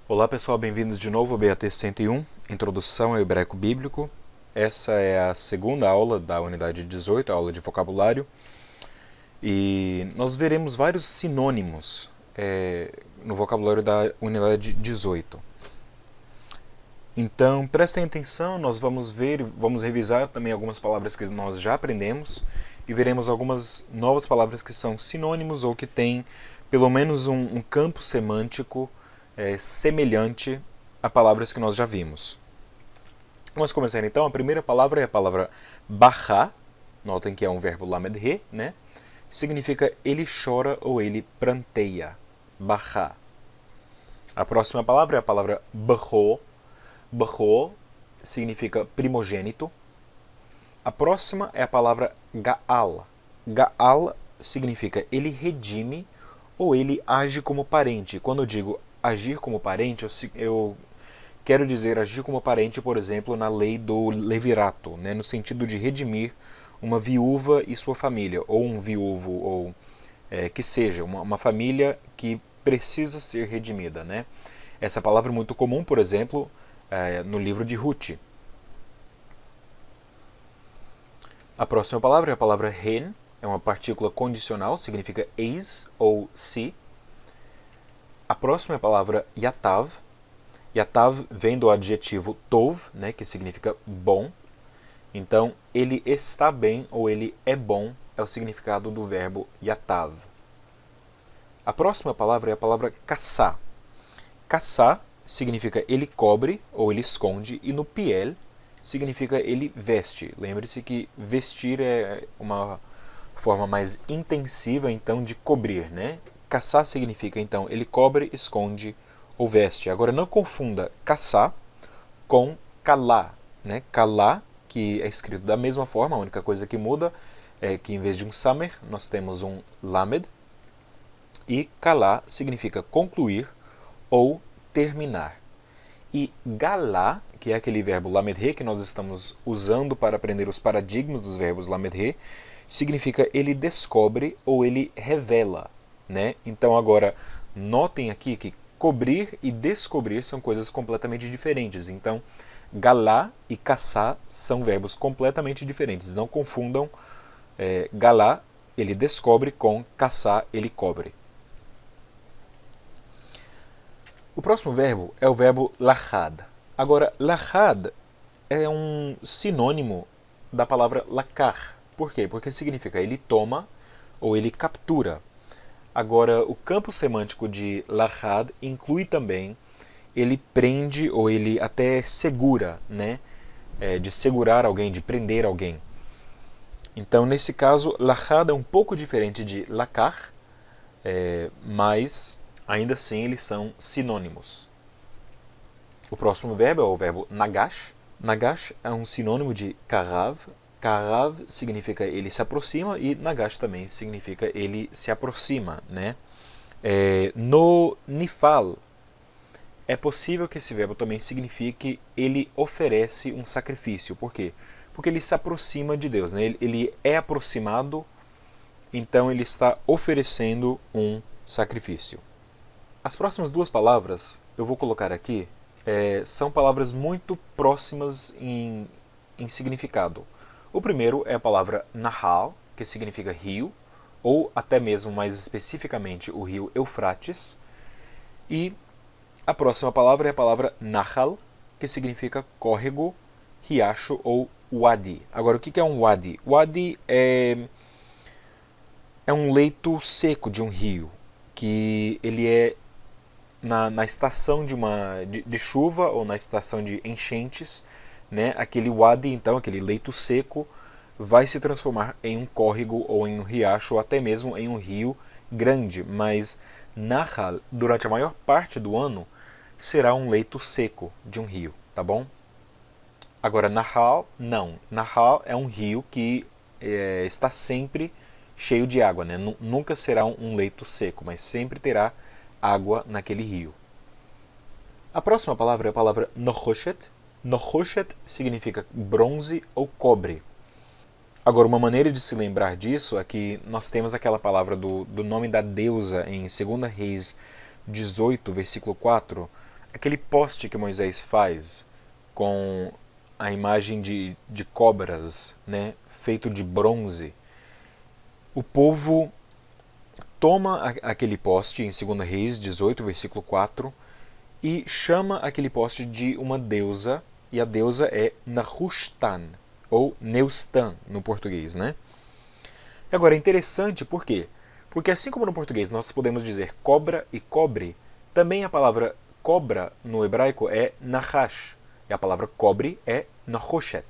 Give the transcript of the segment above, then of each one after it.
Olá pessoal, bem-vindos de novo ao BAT 101, Introdução ao Hebraico Bíblico. Essa é a segunda aula da unidade 18, a aula de vocabulário. E nós veremos vários sinônimos no vocabulário da unidade 18. Então, prestem atenção, nós vamos ver, vamos revisar também algumas palavras que nós já aprendemos e veremos algumas novas palavras que são sinônimos ou que têm pelo menos um campo semântico semelhante a palavras que nós já vimos. Vamos começar então. A primeira palavra é a palavra bachá. Notem que é um verbo lamed he, né? Significa ele chora ou ele pranteia. Bachá. A próxima palavra é a palavra bechor. Bechor significa primogênito. A próxima é a palavra gaal. Gaal significa ele redime ou ele age como parente. Quando eu digo agir como parente, eu quero dizer agir como parente, por exemplo, na lei do levirato, né, no sentido de redimir uma viúva e sua família, ou um viúvo, ou que seja, uma família que precisa ser redimida. Né? Essa palavra é muito comum, por exemplo, no livro de Ruth. A próxima palavra é a palavra hen, é uma partícula condicional, significa eis ou se. A próxima é a palavra yatav. Yatav vem do adjetivo tov, né, que significa bom. Então, ele está bem ou ele é bom é o significado do verbo yatav. A próxima palavra é a palavra kassá. Kassá significa ele cobre ou ele esconde, e no piel significa ele veste. Lembre-se que vestir é uma forma mais intensiva então de cobrir, né? Kassá significa então ele cobre, esconde ou veste. Agora não confunda kassá com kalá, né? Kalá, que é escrito da mesma forma, a única coisa que muda é que em vez de um samer nós temos um lamed, e kalá significa concluir ou terminar. E galá, que é aquele verbo lamed he que nós estamos usando para aprender os paradigmas dos verbos lamed he, significa ele descobre ou ele revela, né? Então agora notem aqui que cobrir e descobrir são coisas completamente diferentes. Então galá e caçá são verbos completamente diferentes. Não confundam galá, ele descobre, com caçá, ele cobre. O próximo verbo é o verbo lachad. Agora, lachad é um sinônimo da palavra lacar. Por quê? Porque significa ele toma ou ele captura. Agora, o campo semântico de lachad inclui também ele prende ou ele até segura, né? De segurar alguém, de prender alguém. Então, nesse caso, lachad é um pouco diferente de lacar, mas ainda assim eles são sinônimos. O próximo verbo é o verbo nagash. Nagash é um sinônimo de karav. Karav significa ele se aproxima e nagash também significa ele se aproxima, né? No nifal, é possível que esse verbo também signifique ele oferece um sacrifício. Por quê? Porque ele se aproxima de Deus, né? Ele é aproximado, então ele está oferecendo um sacrifício. As próximas duas palavras eu vou colocar aqui são palavras muito próximas em significado. O primeiro é a palavra Nahal, que significa rio, ou até mesmo mais especificamente o rio Eufrates. E a próxima palavra é a palavra Nahal, que significa córrego, riacho ou wadi. Agora, o que é um wadi? Wadi é um leito seco de um rio, que ele é na estação de chuva ou na estação de enchentes, né, aquele wadi, então, aquele leito seco, vai se transformar em um córrego ou em um riacho ou até mesmo em um rio grande. Mas Nahal, durante a maior parte do ano, será um leito seco de um rio, tá bom? Agora, Nahal, não. Nahal é um rio que está sempre cheio de água, né? Nunca será um leito seco, mas sempre terá água naquele rio. A próxima palavra é a palavra nochoshet. Nochoshet significa bronze ou cobre. Agora, uma maneira de se lembrar disso é que nós temos aquela palavra do nome da deusa em 2 Reis 18, versículo 4, aquele poste que Moisés faz com a imagem de cobras, né, feito de bronze. O povo toma aquele poste em 2 Reis 18, versículo 4, e chama aquele poste de uma deusa, e a deusa é Nehushtan, ou Neustan no português, né? E agora é interessante por quê? Porque assim como no português nós podemos dizer cobra e cobre, também a palavra cobra no hebraico é nahash, e a palavra cobre é nahoshet.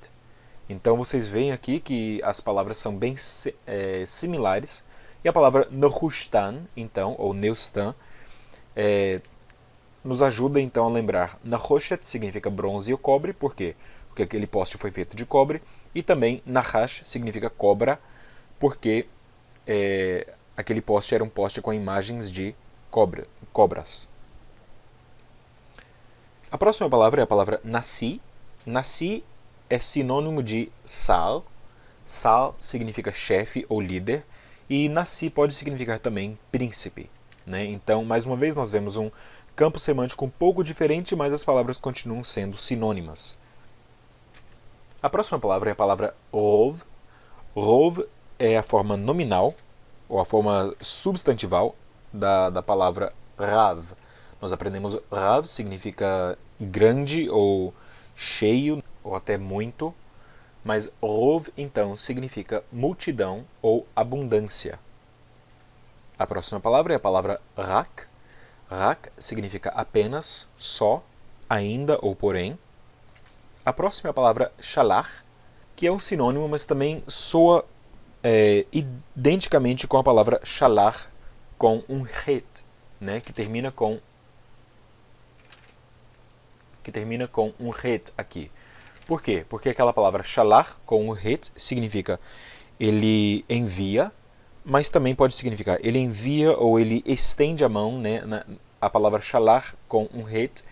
Então vocês veem aqui que as palavras são bem similares, e a palavra Nehushtan, então, ou Neustan, nos ajuda então a lembrar. Nahoshet significa bronze ou cobre, por quê? Porque aquele poste foi feito de cobre, e também Nahash significa cobra, porque aquele poste era um poste com imagens de cobras. A próxima palavra é a palavra Nasi. Nasi é sinônimo de Sal. Sal significa chefe ou líder, e Nasi pode significar também príncipe, né? Então, mais uma vez, nós vemos um campo semântico um pouco diferente, mas as palavras continuam sendo sinônimas. A próxima palavra é a palavra Rov. Rov é a forma nominal, ou a forma substantival da palavra Rav. Nós aprendemos Rav significa grande ou cheio, ou até muito, mas Rov, então, significa multidão ou abundância. A próxima palavra é a palavra Rak. Rak significa apenas, só, ainda ou porém. A próxima é a palavra Shalach, que é um sinônimo, mas também soa identicamente com a palavra Shalach, com um het, né, que termina com um het aqui. Por quê? Porque aquela palavra Shalach, com um het, significa ele envia, mas também pode significar ele envia ou ele estende a mão, né? A palavra Shalach com um het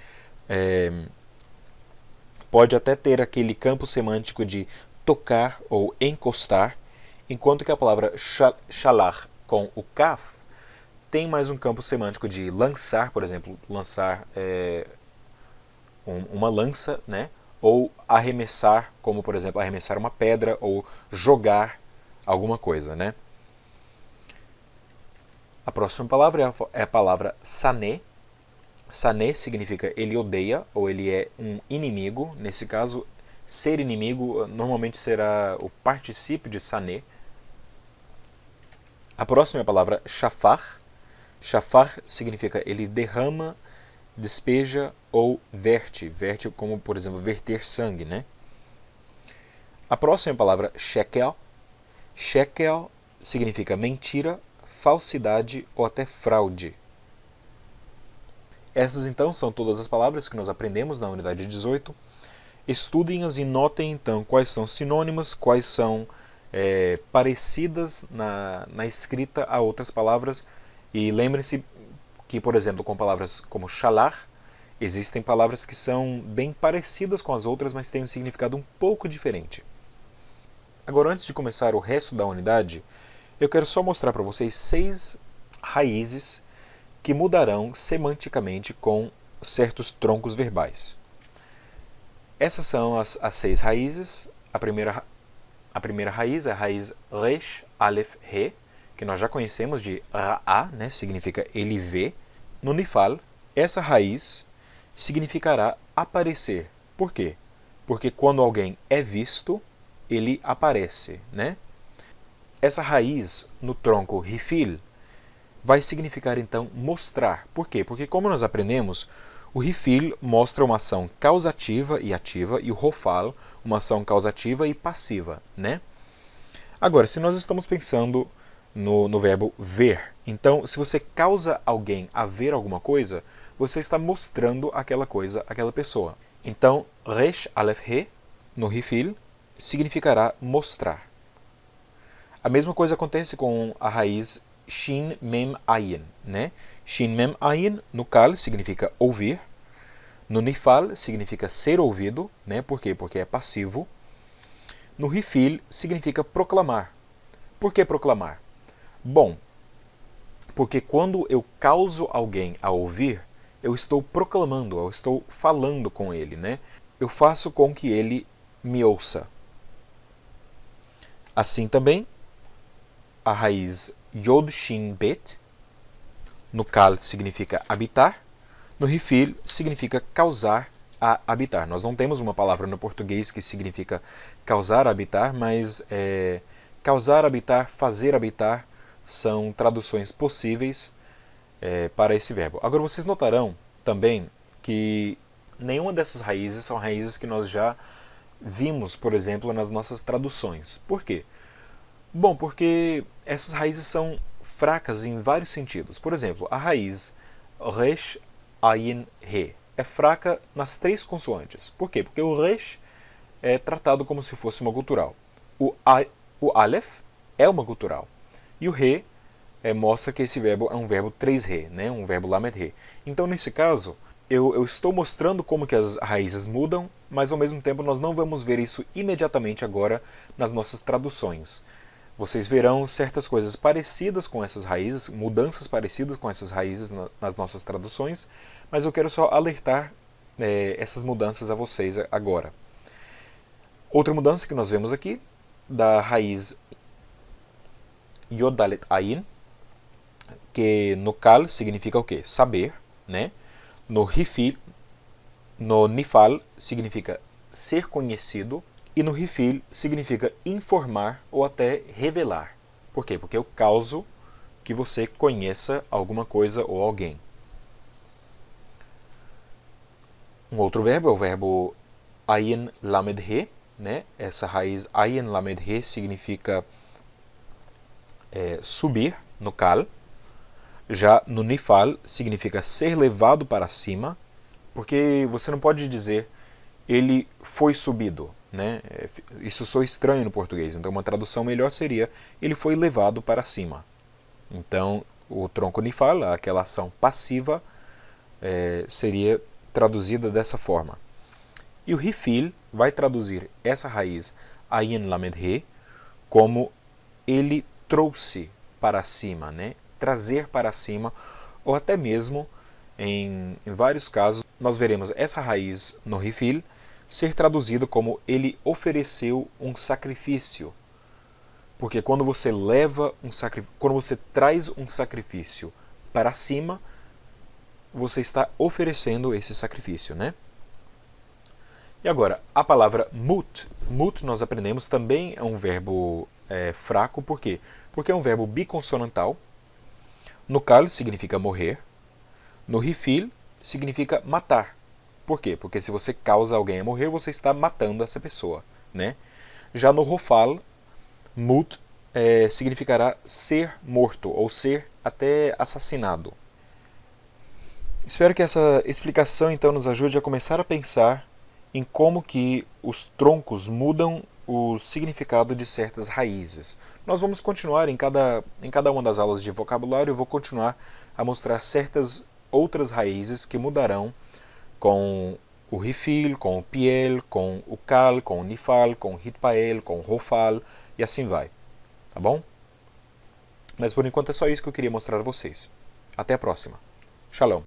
pode até ter aquele campo semântico de tocar ou encostar, enquanto que a palavra Shalach com o kaf tem mais um campo semântico de lançar, por exemplo, lançar uma lança, né? Ou arremessar, como por exemplo arremessar uma pedra ou jogar alguma coisa, né? A próxima palavra é a palavra sané. Sané significa ele odeia ou ele é um inimigo. Nesse caso, ser inimigo normalmente será o particípio de sané. A próxima é a palavra shafar. Shafar significa ele derrama, despeja ou verte. Verte como, por exemplo, verter sangue, né? A próxima é a palavra shekel. Shekel significa mentira, falsidade ou até fraude. Essas então são todas as palavras que nós aprendemos na unidade 18. Estudem-as e notem então quais são sinônimas, quais são parecidas na escrita a outras palavras. E lembrem-se que, por exemplo, com palavras como shalach, existem palavras que são bem parecidas com as outras, mas têm um significado um pouco diferente. Agora, antes de começar o resto da unidade, eu quero só mostrar para vocês 6 raízes que mudarão semanticamente com certos troncos verbais. Essas são as 6 raízes. A primeira raiz é a raiz resh, aleph, he, que nós já conhecemos de ra'a, né, significa ele vê. No nifal, essa raiz significará aparecer. Por quê? Porque quando alguém é visto, ele aparece, né? Essa raiz no tronco rifil vai significar então mostrar. Por quê? Porque como nós aprendemos, o rifil mostra uma ação causativa e ativa e o rofal uma ação causativa e passiva, né? Agora, se nós estamos pensando no verbo ver, então se você causa alguém a ver alguma coisa, você está mostrando aquela coisa àquela pessoa. Então, resh aleph he no rifil significará mostrar. A mesma coisa acontece com a raiz shin mem ayin, né? Shin mem ayin no kal significa ouvir, no nifal significa ser ouvido, né? Por quê? Porque é passivo. No rifil significa proclamar. Por que proclamar? Bom, porque quando eu causo alguém a ouvir, eu estou proclamando, eu estou falando com ele, né? Eu faço com que ele me ouça. Assim também, a raiz Yod Shin Bet, no Kal significa habitar, no Rifil significa causar a habitar. Nós não temos uma palavra no português que significa causar a habitar, mas causar habitar, fazer habitar são traduções possíveis para esse verbo. Agora vocês notarão também que nenhuma dessas raízes são raízes que nós já vimos, por exemplo, nas nossas traduções. Por quê? Bom, porque essas raízes são fracas em vários sentidos. Por exemplo, a raiz Resh, Ayin, He é fraca nas 3 consoantes. Por quê? Porque o Resh é tratado como se fosse uma gutural. O Aleph é uma gutural. E o He mostra que esse verbo é um verbo 3-Re, né? Um verbo Lamed-He. Então, nesse caso, eu estou mostrando como que as raízes mudam, mas ao mesmo tempo nós não vamos ver isso imediatamente agora nas nossas traduções. Vocês verão certas coisas parecidas com essas raízes, mudanças parecidas com essas raízes nas nossas traduções, mas eu quero só alertar essas mudanças a vocês agora. Outra mudança que nós vemos aqui, da raiz Yodalet Ayin, que no Kal significa o quê? Saber, né? No Nifal significa ser conhecido, e no Rifil significa informar ou até revelar. Por quê? Porque eu causo que você conheça alguma coisa ou alguém. Um outro verbo é o verbo Ayin Lamed He, né? Essa raiz Ayin Lamed He significa subir no Kal. Já no Nifal significa ser levado para cima, porque você não pode dizer ele foi subido, né? Isso soa estranho no português, então uma tradução melhor seria ele foi levado para cima. Então o tronco Nifal, aquela ação passiva, seria traduzida dessa forma. E o Rifil vai traduzir essa raiz Ayin Lamed He como ele trouxe para cima, né? Trazer para cima, ou até mesmo, em vários casos, nós veremos essa raiz no Rifil ser traduzido como ele ofereceu um sacrifício. Porque quando você quando você traz um sacrifício para cima, você está oferecendo esse sacrifício, né? E agora, a palavra mut. Mut, nós aprendemos, também é um verbo fraco. Por quê? Porque é um verbo biconsonantal. No Kal significa morrer. No Rifil significa matar. Por quê? Porque se você causa alguém a morrer, você está matando essa pessoa, né? Já no Rofal, mut significará ser morto ou ser até assassinado. Espero que essa explicação então nos ajude a começar a pensar em como que os troncos mudam o significado de certas raízes. Nós vamos continuar em cada uma das aulas de vocabulário, eu vou continuar a mostrar certas outras raízes que mudarão com o Rifil, com o Piel, com o Kal, com o Nifal, com o Hitpael, com o Rofal e assim vai. Tá bom? Mas por enquanto é só isso que eu queria mostrar a vocês. Até a próxima. Shalom.